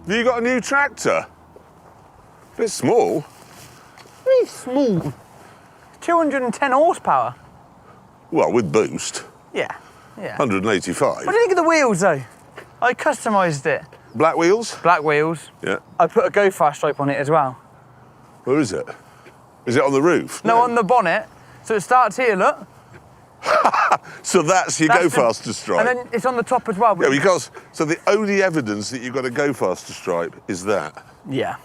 Have you got a new tractor? Bit small. Very small. 210 horsepower. Well, with boost. Yeah, yeah. 185. What do you think of the wheels, though? I customised it. Black wheels? Black wheels. Yeah. I put a Go Fast stripe on it as well. Where is it? Is it on the roof? No, on the bonnet. So it starts here, look. So that's your Go Faster stripe? And then it's on the top as well. Yeah, because, so the only evidence that you've got a Go Faster stripe is that? Yeah.